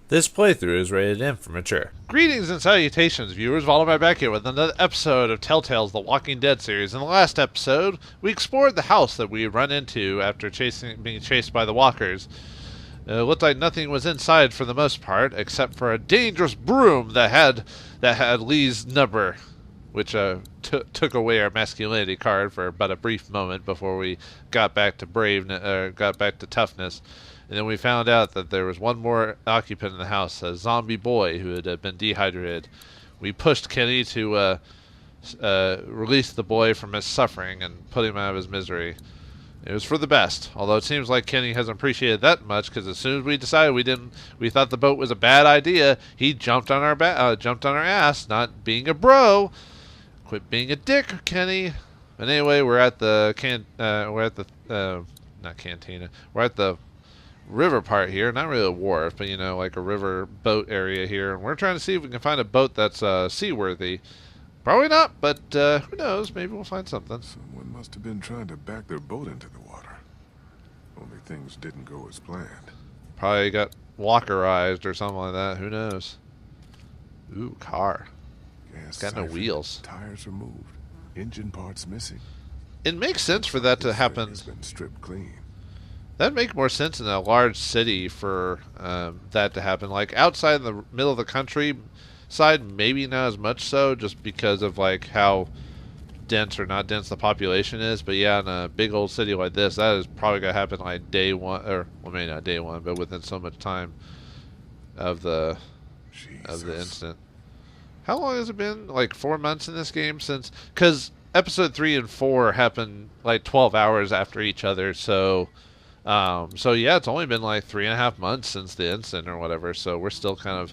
This playthrough is rated M for mature. Greetings and salutations, viewers. Vauldemare back here with another episode of Telltale's The Walking Dead series. In the last episode, we explored the house that we had run into after being chased by the walkers. It looked like nothing was inside for the most part, except for a dangerous broom that had Lee's number, which took away our masculinity card for about a brief moment before we got back to toughness. And then we found out that there was one more occupant in the house, a zombie boy who had been dehydrated. We pushed Kenny to release the boy from his suffering and put him out of his misery. It was for the best, although it seems like Kenny hasn't appreciated that much, because as soon as we decided we thought the boat was a bad idea, he jumped on our ass, not being a bro. Quit being a dick, Kenny. But anyway, we're at the not cantina. We're at the river part here, not really a wharf, but like a river boat area here, and we're trying to see if we can find a boat that's seaworthy. Probably not, but who knows, maybe we'll find something. Someone must have been trying to back their boat into the water. Only things didn't go as planned. Probably got walkerized or something like that, who knows. Ooh, car. Gas got no siphoned, wheels. Tires removed, engine parts missing. It makes sense for that to This happen. thing has been stripped clean. That'd make more sense in a large city for that to happen. Like outside in the middle of the country side, maybe not as much so, just because of like how dense or not dense the population is. But yeah, in a big old city like this, that is probably gonna happen like day one, or well, maybe not day one, but within so much time of the incident. How long has it been? Like 4 months in this game since? Because episode 3 and 4 happened like 12 hours after each other, so. So yeah, it's only been like 3.5 months since the incident or whatever. So we're still kind of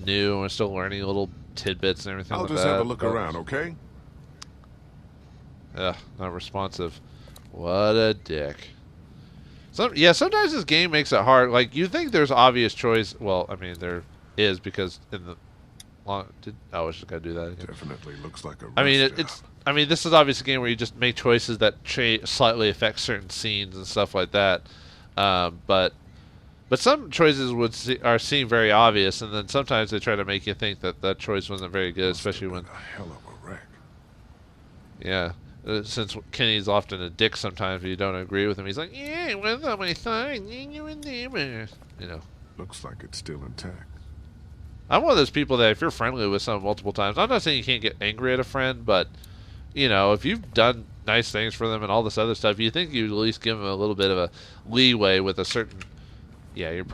new, and we're still learning little tidbits and everything. I'll like just that. have a look around, okay? Yeah, not responsive. What a dick. Sometimes this game makes it hard. Like you think there's obvious choice. Well, I mean there is, because in the I was just gonna do that again. Definitely looks like a. I mean, job. this is obviously a game where you just make choices that slightly affect certain scenes and stuff like that. But some choices seem very obvious, and then sometimes they try to make you think that choice wasn't very good, especially when. A hell of a wreck. Yeah, since Kenny's often a dick sometimes when you don't agree with him. He's like, yeah, what's on my side? You know. Looks like it's still intact. I'm one of those people that if you're friendly with someone multiple times, I'm not saying you can't get angry at a friend, but if you've done nice things for them and all this other stuff, you think you'd at least give them a little bit of a leeway with a certain. Yeah, you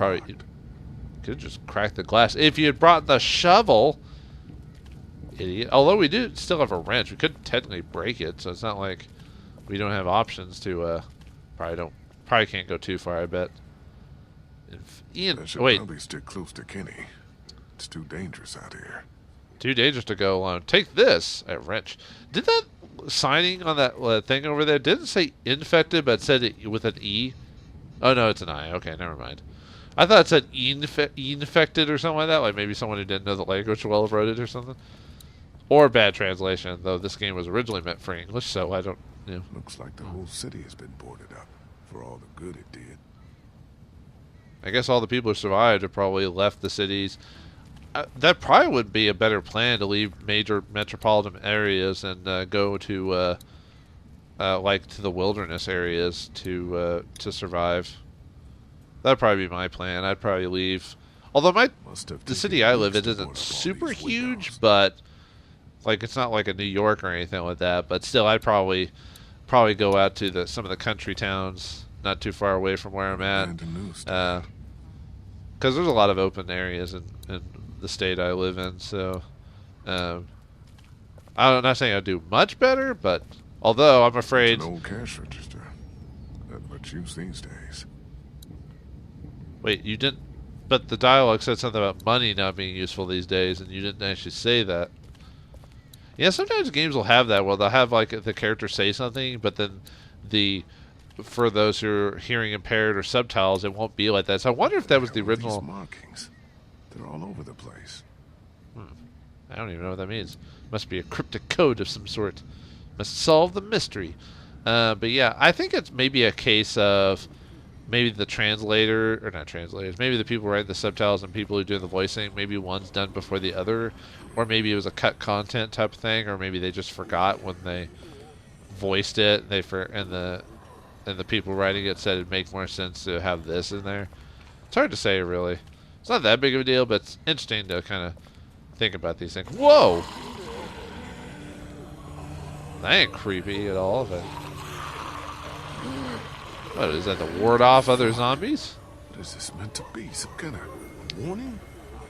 could just crack the glass if you had brought the shovel. Idiot. Although we do still have a wrench, we could technically break it, so it's not like we don't have options to. Probably can't go too far. I bet. Ian, I should wait. probably stick close to Kenny. It's too dangerous out here. Too dangerous to go alone. Take this, a wrench. Did that signing on that thing over there didn't say infected, but said it with an E? Oh no, it's an I. Okay, never mind. I thought it said infected or something like that. Like maybe someone who didn't know the language well wrote it or something. Or bad translation, though this game was originally meant for English, so I don't. Looks like the whole city has been boarded up for all the good it did. I guess all the people who survived have probably left the cities. That probably would be a better plan, to leave major metropolitan areas and go to like to the wilderness areas to survive. That'd probably be my plan. I'd probably leave. Although the city I live in isn't super huge, but like it's not like a New York or anything like that. But still, I'd probably go out to some of the country towns, not too far away from where I'm at, because there's a lot of open areas in the state I live in. So I'm not saying I'd do much better, but although I'm afraid. It's an old cash register. Not much use these days. Wait, you didn't. But the dialogue said something about money not being useful these days, and you didn't actually say that. Yeah, sometimes games will have that, where they'll have like the character say something, but then for those who are hearing impaired or subtitles, it won't be like that. So I wonder if that was the original. These markings. They're all over the place. I don't even know what that means. Must be a cryptic code of some sort. Must solve the mystery. But yeah, I think it's maybe a case of maybe the translator, or not translators, maybe the people writing the subtitles and people who do the voicing, maybe one's done before the other, or maybe it was a cut content type of thing, or maybe they just forgot when they voiced it, and the people writing it said it'd make more sense to have this in there. It's hard to say, really. It's not that big of a deal, but it's interesting to kind of think about these things. Whoa! That ain't creepy at all. But what is that? To ward off other zombies? What is this meant to be? Some kind of warning?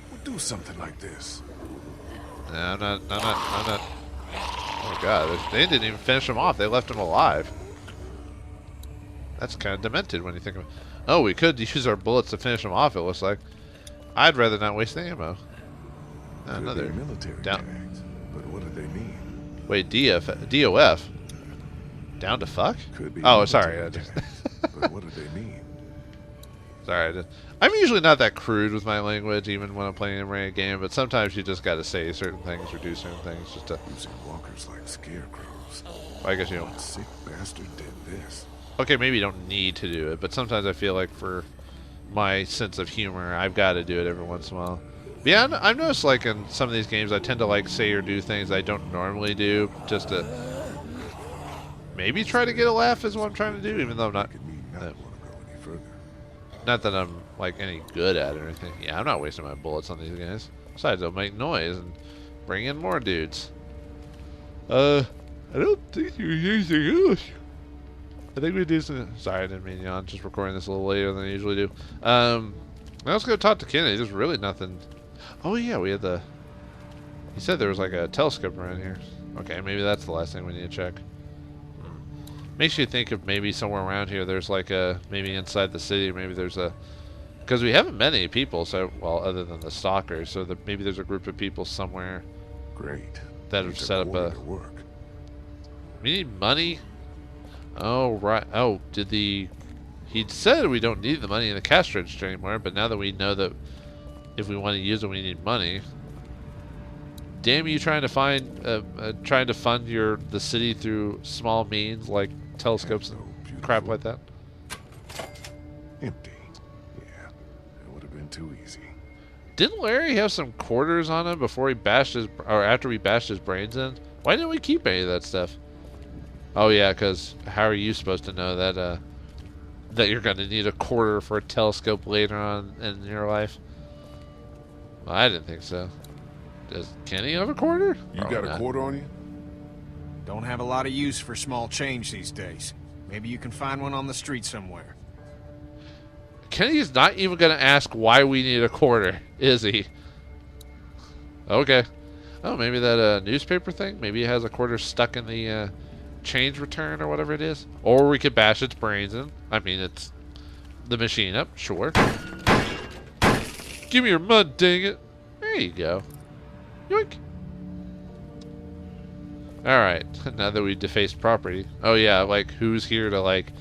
We'll do something like this. No, I'm not. Oh god, they didn't even finish him off. They left him alive. That's kind of demented when you think of it. Oh, we could use our bullets to finish him off, it looks like. I'd rather not waste the ammo. Another military down. tags, but what do they mean? Wait, DOF? Down to fuck? Could be Oh, sorry. military tags, but what do they mean? Sorry. I'm usually not that crude with my language, even when I'm playing a game, but sometimes you just gotta say certain things or do certain things just to... Using walkers like scarecrows. I guess you don't... What sick bastard did this? Okay, maybe you don't need to do it, but sometimes I feel like for my sense of humor, I've got to do it every once in a while. But yeah, I've noticed like in some of these games, I tend to like say or do things I don't normally do, just to maybe try to get a laugh is what I'm trying to do, even though I'm not. Could mean not want to go any further. Not that I'm like any good at it or anything. Yeah, I'm not wasting my bullets on these guys. Besides, they'll make noise and bring in more dudes. I don't think there's anything else. I think we do some... Sorry, I didn't mean yawn. Just recording this a little later than I usually do. Let's go talk to Kennedy. There's really nothing... Oh, yeah, we had the... He said there was like a telescope around here. Okay, maybe that's the last thing we need to check. Makes you think of maybe somewhere around here there's like a... Maybe inside the city, maybe there's a... Because we haven't met any people, so... Well, other than the stalkers. So maybe there's a group of people somewhere... Great. That have set up a... Work. We need money... Oh, right. Oh, he said we don't need the money in the cash register anymore, but now that we know that if we want to use it, we need money. Damn you trying to fund the city through small means like telescopes and crap like that. Empty. Yeah, it would have been too easy. Didn't Larry have some quarters on him before he bashed his, or after we bashed his brains in? Why didn't we keep any of that stuff? Oh yeah, because how are you supposed to know that that you're going to need a quarter for a telescope later on in your life? Well, I didn't think so. Does Kenny have a quarter? You Probably got a not. quarter on you? Don't have a lot of use for small change these days. Maybe you can find one on the street somewhere. Kenny's not even going to ask why we need a quarter, is he? Okay. Oh, maybe that newspaper thing? Maybe it has a quarter stuck in the change return or whatever it is. Or we could bash its brains in. I mean, it's the machine up, sure. Give me your mud, dang it. There you go. Yoink. Alright, now that we defaced property. Oh yeah, like, who's here to, like,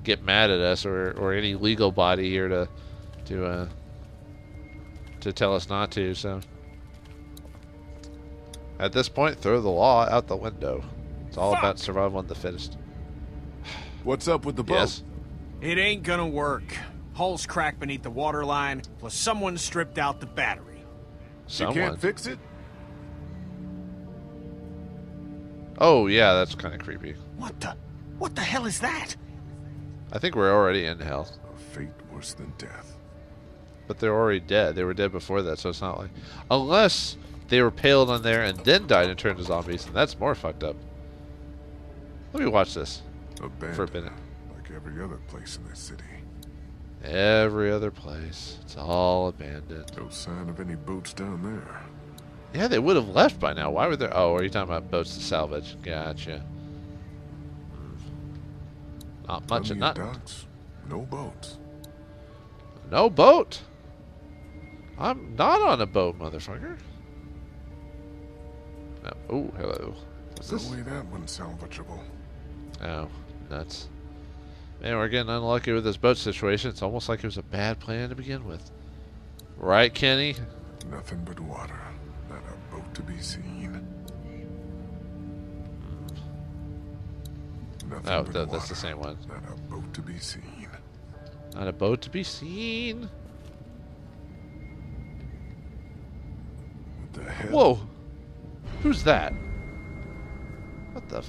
get mad at us, or any legal body here to tell us not to, so. At this point, throw the law out the window. It's all about survival of the fittest. What's up with the boat? Yes. It ain't gonna work. Hull's cracked beneath the waterline, plus someone stripped out the battery. You Someone. can't fix it? Oh yeah, that's kind of creepy. What the hell is that? I think we're already in hell. A fate worse than death. But they're already dead. They were dead before that, so it's not like... Unless they were paled on there and then died and turned to zombies, and that's more fucked up. Let me watch this Abandoned, for a minute. like every other place in this city. Every other place. It's all abandoned. No sign of any boats down there. Yeah, they would have left by now. Why were there... Oh, are you talking about boats to salvage? Gotcha. Not much of Plenty nothing. docks, no boats. No boat? I'm not on a boat, motherfucker. No. Oh, hello. What's No this? way that one's salvageable. Oh, nuts. Man, we're getting unlucky with this boat situation. It's almost like it was a bad plan to begin with. Right, Kenny? Nothing but water. Not a boat to be seen. Nothing Oh, but that's water. the same one. Not a boat to be seen. Not a boat to be seen. What the hell? Whoa! Who's that? What the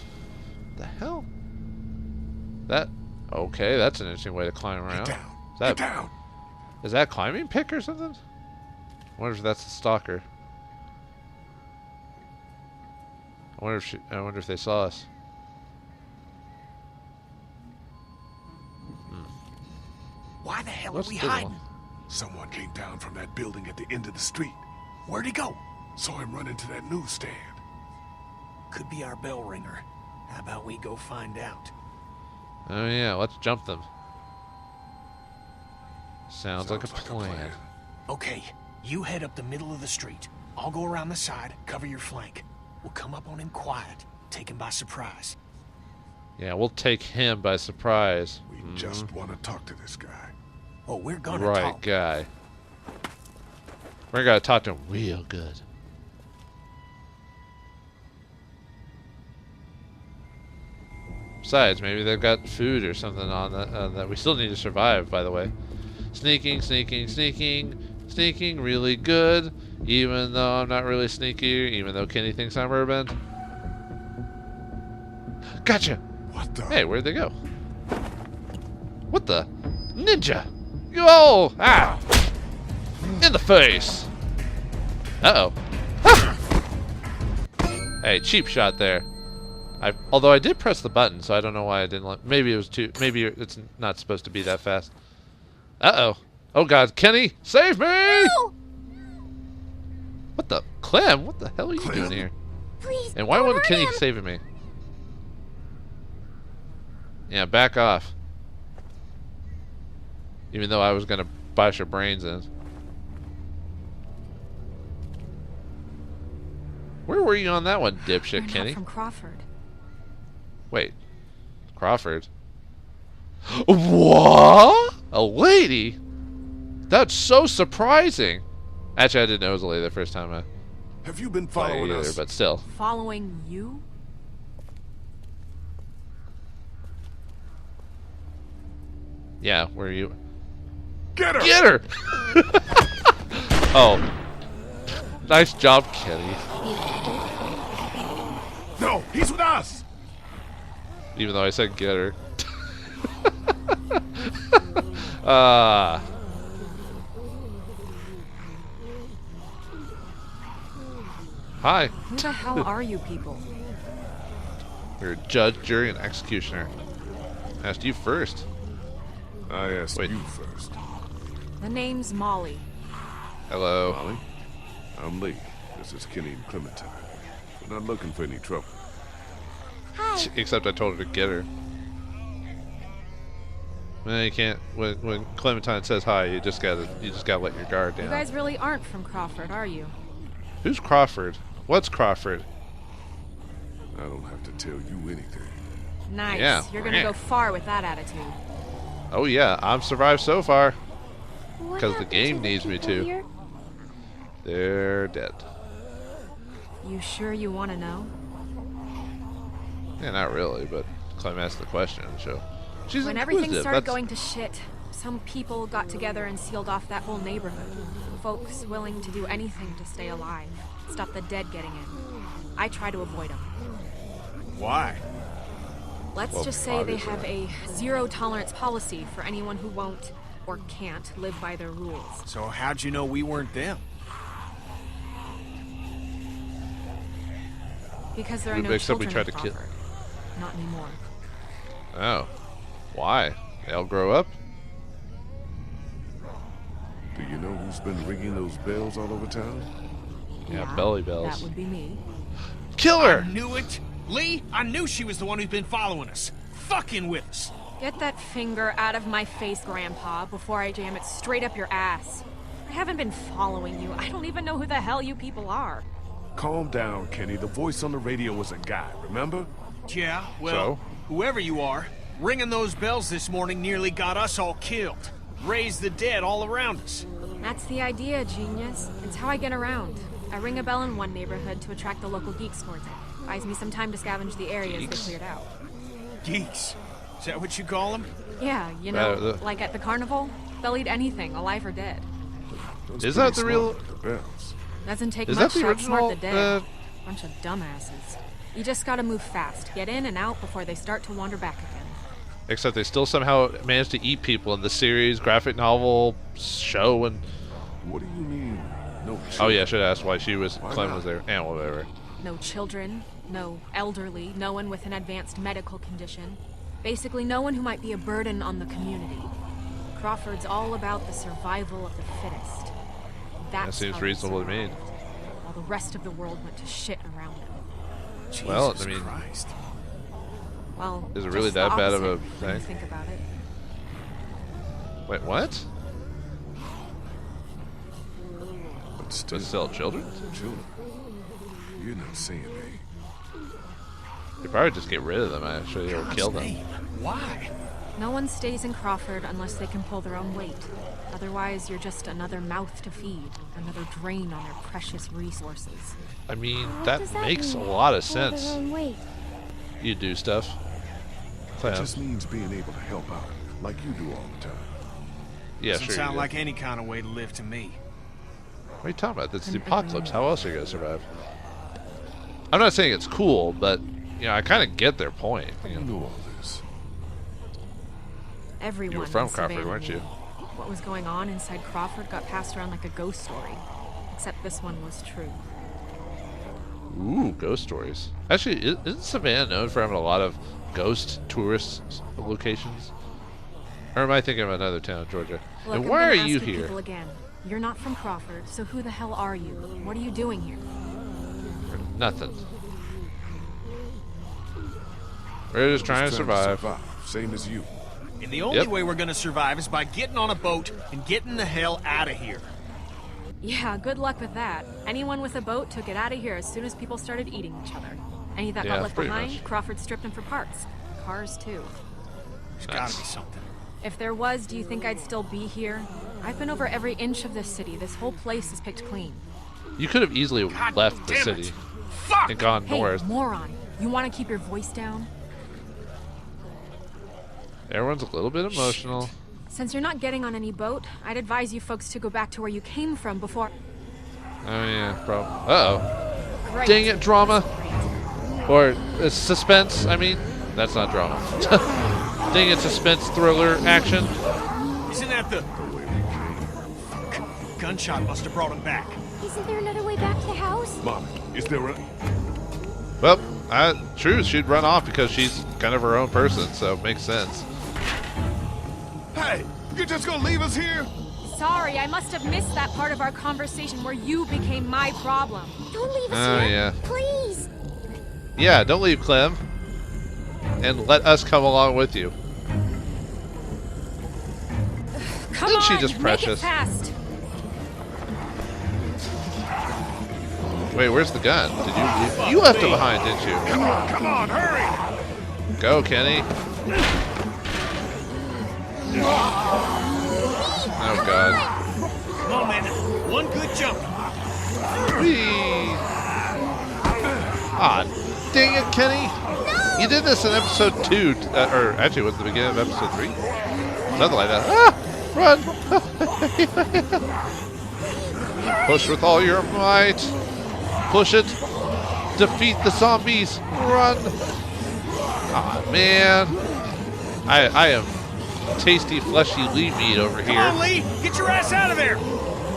hell? That... Okay, that's an interesting way to climb around. Get down. Is that, Get down. Is that climbing pick or something? I wonder if that's the stalker. I wonder if they saw us. Why the hell What's are we the hiding? one? Someone came down from that building at the end of the street. Where'd he go? Saw him run into that newsstand. Could be our bell ringer. How about we go find out? Oh yeah, let's jump them. Sounds like a plan. Okay, you head up the middle of the street. I'll go around the side, cover your flank. We'll come up on him quiet, take him by surprise. Yeah, we'll take him by surprise. We just want to talk to this guy. Oh, we're gonna Right, talk. guy. We're gonna talk to him real good. Besides, maybe they've got food or something on that we still need to survive, by the way. Sneaking, sneaking, sneaking, sneaking really good. Even though I'm not really sneaky, even though Kenny thinks I'm urban. Gotcha! What the? Hey, where'd they go? What the? Ninja! Yo! Ah! In the face! Uh-oh. Ah! Hey, cheap shot there. Although I did press the button, so I don't know why I didn't let... Maybe it was too... Maybe it's not supposed to be that fast. Uh-oh. Oh, God. Kenny, save me! No! What the... Clem, what the hell are you Clem? doing here? Please, And why don't wasn't hurt Kenny him. saving me? Yeah, back off. Even though I was gonna bash your brains in. Where were you on that one, dipshit, We're not Kenny? from Crawford. Wait. Crawford? What? A lady? That's so surprising. Actually, I didn't know it was a lady the first time I Have you been played following either, us? but still. Following you? Yeah, where are you? Get her! Get her! Oh. Nice job, Kenny. No, he's with us. Even though I said get her. Ah. Hi. Who the hell are you people? You're a judge, jury, and executioner. Asked you first. I asked Wait. you first. The name's Molly. Hello. Molly, I'm Lee. This is Kenny and Clementine. We're not looking for any trouble. Hi. Except I told her to get her. Well, you can't. When Clementine says hi, you just gotta let your guard down. You guys really aren't from Crawford, are you? Who's Crawford? What's Crawford? I don't have to tell you anything. Nice. Yeah. You're gonna go far with that attitude. Oh yeah, I've survived so far. What 'Cause the happened game to the needs me people to. here? They're dead. You sure you want to know? Yeah, not really, but Clem asked the question, so she's When everything inquisitive. started That's- going to shit, some people got together and sealed off that whole neighborhood. Folks willing to do anything to stay alive, stop the dead getting in. I try to avoid them. Why? Let's Well, just say they obviously. have a zero-tolerance policy for anyone who won't or can't live by their rules. So how'd you know we weren't them? Because there are We no mixed up, we children tried in to kill- Crawford. Not anymore. Oh, why? They'll grow up. Do you know who's been ringing those bells all over town? Yeah, belly bells. That would be me. Kill I her! knew it! Lee, I knew she was the one who's been following us. Fucking with us. Get that finger out of my face, Grandpa, before I jam it straight up your ass. I haven't been following you. I don't even know who the hell you people are. Calm down, Kenny. The voice on the radio was a guy, remember? Yeah, well, So? whoever you are, ringing those bells this morning nearly got us all killed. Raised the dead all around us. That's the idea, genius. It's how I get around. I ring a bell in one neighborhood to attract the local geeks towards it. Buys me some time to scavenge the areas Geeks? they cleared out. Geeks. Is that what you call them? Yeah, you know, The- like at the carnival, they'll eat anything, alive or dead. That's Is that pretty the real- smart with the bells. Doesn't take Is much that the to outsmart the original, dead. Bunch of dumbasses. You just gotta move fast, get in and out before they start to wander back again. Except they still somehow managed to eat people in the series, graphic novel, show, and... What do you mean, no Oh yeah, I children? should ask why she was... Why Clem not? was there. And whatever. No children, no elderly, no one with an advanced medical condition. Basically no one who might be a burden on the community. Crawford's all about the survival of the fittest. That That's seems how they reasonable to me. survived, while the rest of the world went to shit around them. Jesus Well, I mean- Christ. Well, Is it really just the that bad of a opposite when you thing? think about it. Wait, what? But still, But still children? children. You're not saying they... They probably just get rid of them, actually, or kill God's them. name, why? No one stays in Crawford unless they can pull their own weight. Otherwise, you're just another mouth to feed, another drain on their precious resources. I mean, What that does that makes a mean? lot of Hold their sense. own weight. You do stuff. It Clem. just means being able to help out, like you do all the time. Yeah, Doesn't sure. sound you do. like any kind of way to live to me. What are you talking about? That's the Couldn't agree apocalypse. more. How else are you gonna survive? I'm not saying it's cool, but you know, I kind of get their point. How You do you know, know all this? Everyone you were from in Crawford, Savannah weren't you? knew. What was going on inside Crawford got passed around like a ghost story. Except this one was true. Ooh, ghost stories. Actually, isn't Savannah known for having a lot of ghost tourist locations? Or am I thinking of another town in Georgia? Look, And I'm why are gonna you ask here? People again. You're not from Crawford, so who the hell are you? What are you doing here? Nothing. We're just trying to survive. Same as you. And the only Yep. way we're gonna survive is by getting on a boat and getting the hell out of here. Yeah, good luck with that. Anyone with a boat took it out of here as soon as people started eating each other. Any that Yeah, got left pretty behind, much. Crawford stripped them for parts. Cars, too. There's gotta be something. If there was, do you think I'd still be here? I've been over every inch of this city. This whole place is picked clean. You could have easily God left the damn city it. Fuck! and gone Hey, north. moron. You want to keep your voice down? Everyone's a little bit emotional. Since you're not getting on any boat, I'd advise you folks to go back to where you came from before... Oh yeah, probably. Uh-oh. Great. Dang it, drama. Or suspense, I mean. That's not drama. Dang it, suspense, thriller, action. Isn't that the... Gunshot must have brought him back. Isn't there another way back to the house? Mom, is there a... Well, true, she'd run off because she's kind of her own person, so it makes sense. Hey, you just gonna leave us here? Sorry, I must have missed that part of our conversation where you became my problem. Don't leave us Oh, here. yeah. Please. Yeah, don't leave, Clem. And let us come along with you. Come Isn't on, she just make precious? it fast. Wait, where's the gun? Did you left it behind, didn't you? Come on, hurry! Go, Kenny. Oh, God. Come on, man. One good jump. Whee! Ah, dang it, Kenny. You did this in episode 2, or actually it was the beginning of episode 3. Something like that. Ah! Run! Push with all your might. Push it. Defeat the zombies. Run. Ah, man. I am tasty, fleshy Lee meat over Come on, here. Lee. Get your ass out of there.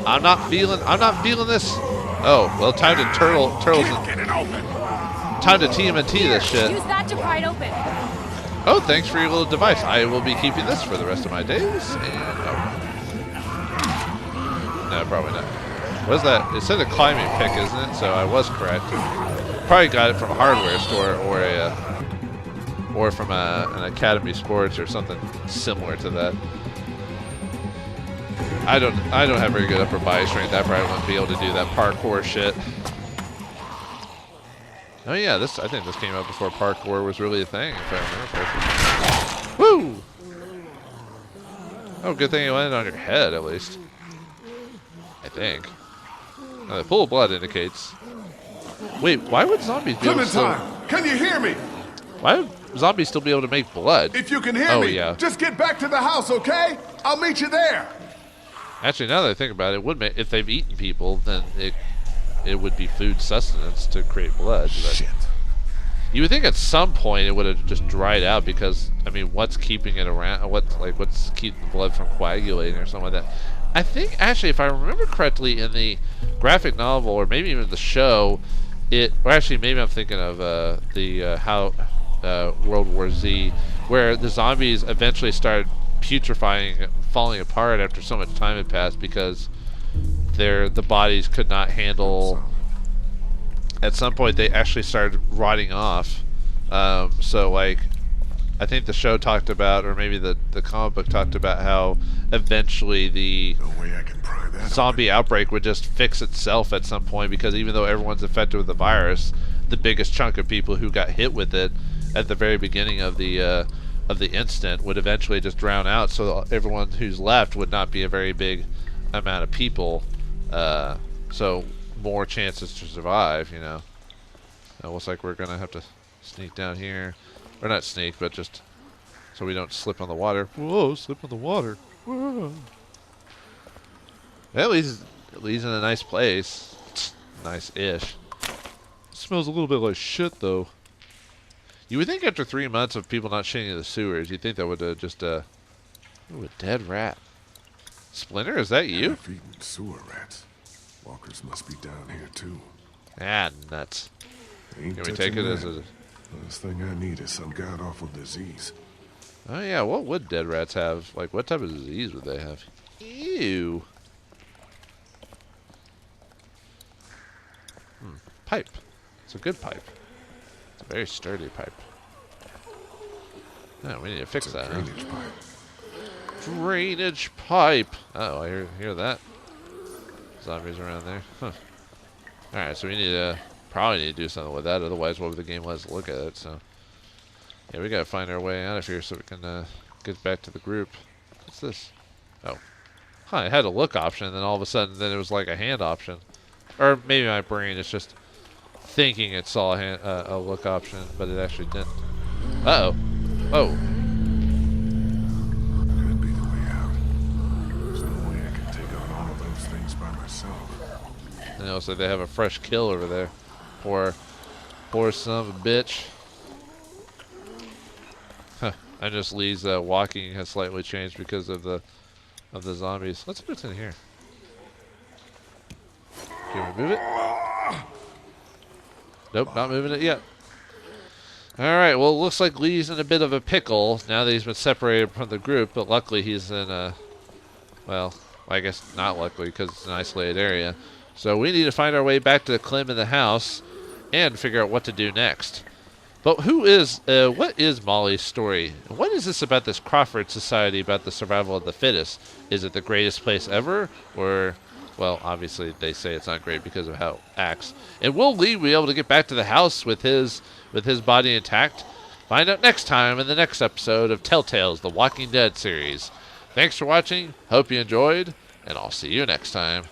I'm not feeling this. Oh, well, time to turtles. Get it open! Time to TMNT Here, this shit. use that to pry it open. Oh, thanks for your little device. I will be keeping this for the rest of my days. And no, probably not. What is that? It said a climbing pick, isn't it? So I was correct. Probably got it from a hardware store or from an Academy Sports or something similar to that. I don't have very good upper body strength. I probably wouldn't be able to do that parkour shit. Oh yeah, I think this came out before parkour was really a thing, if I remember correctly. Woo! Oh, good thing it landed on your head, at least. I think. The pool of blood indicates. Wait, why would zombies be able to slow? Clementine, can you hear me? Why zombies still be able to make blood. If you can hear Oh, me, yeah. just get back to the house, okay? I'll meet you there. Actually, now that I think about it, would make, if they've eaten people, then it would be food sustenance to create blood. But Shit. you would think at some point it would have just dried out because, I mean, what's keeping it around? What's keeping the blood from coagulating or something like that? I think, actually, if I remember correctly, in the graphic novel, or maybe even the show, or actually, maybe I'm thinking of World War Z, where the zombies eventually started putrefying and falling apart after so much time had passed because the bodies could not handle. At some point, they actually started rotting off. So, like, I think the show talked about, or maybe the comic book talked about how eventually the No way I can pry that zombie outbreak would just fix itself at some point, because even though everyone's infected with the virus, the biggest chunk of people who got hit with it at the very beginning of the instant would eventually just drown out, so everyone who's left would not be a very big amount of people, so more chances to survive, you know. It looks like we're gonna have to sneak down here, or not sneak, but just so we don't slip on the water. Whoa, slip on the water. Whoa. At least in a nice place. Nice-ish. Smells a little bit like shit, though. You would think after 3 months of people not shitting in the sewers, you'd think that would just, ooh, a dead rat. Splinter, is that you? Feeding sewer rats. Walkers must be down here too. Ah, nuts. Ain't Can we take touching it as that. a... Last thing I need is some god-awful disease. Oh, yeah, what would dead rats have? Like, what type of disease would they have? Ew. Pipe. It's a good pipe. It's a very sturdy pipe. Oh, we need to fix It's a that, huh? drainage pipe. Drainage pipe. Oh, I hear that. Zombies around there. Huh. Alright, so we need to probably need to do something with that, otherwise what would the game let us look at it, so yeah, we gotta find our way out of here so we can get back to the group. What's this? Oh. Huh, it had a look option, and then all of a sudden then it was like a hand option. Or maybe my brain is just thinking it saw a look option, but it actually didn't. Uh-oh. Oh. Could be the way out. There's no way I can take on all of those things by myself. And also they have a fresh kill over there. Poor son of a bitch. Huh. I just Lee's walking has slightly changed because of the zombies. Let's see what's in here. Can we move it? Nope, not moving it yet. Alright, well, it looks like Lee's in a bit of a pickle now that he's been separated from the group, but luckily he's in a, well, I guess not luckily because it's an isolated area. So we need to find our way back to Clem in the house and figure out what to do next. But what is Molly's story? What is this about this Crawford Society, about the survival of the fittest? Is it the greatest place ever? Or, well, obviously they say it's not great because of how it acts. And will Lee be able to get back to the house with his body intact? Find out next time in the next episode of Telltale's The Walking Dead series. Thanks for watching, hope you enjoyed, and I'll see you next time.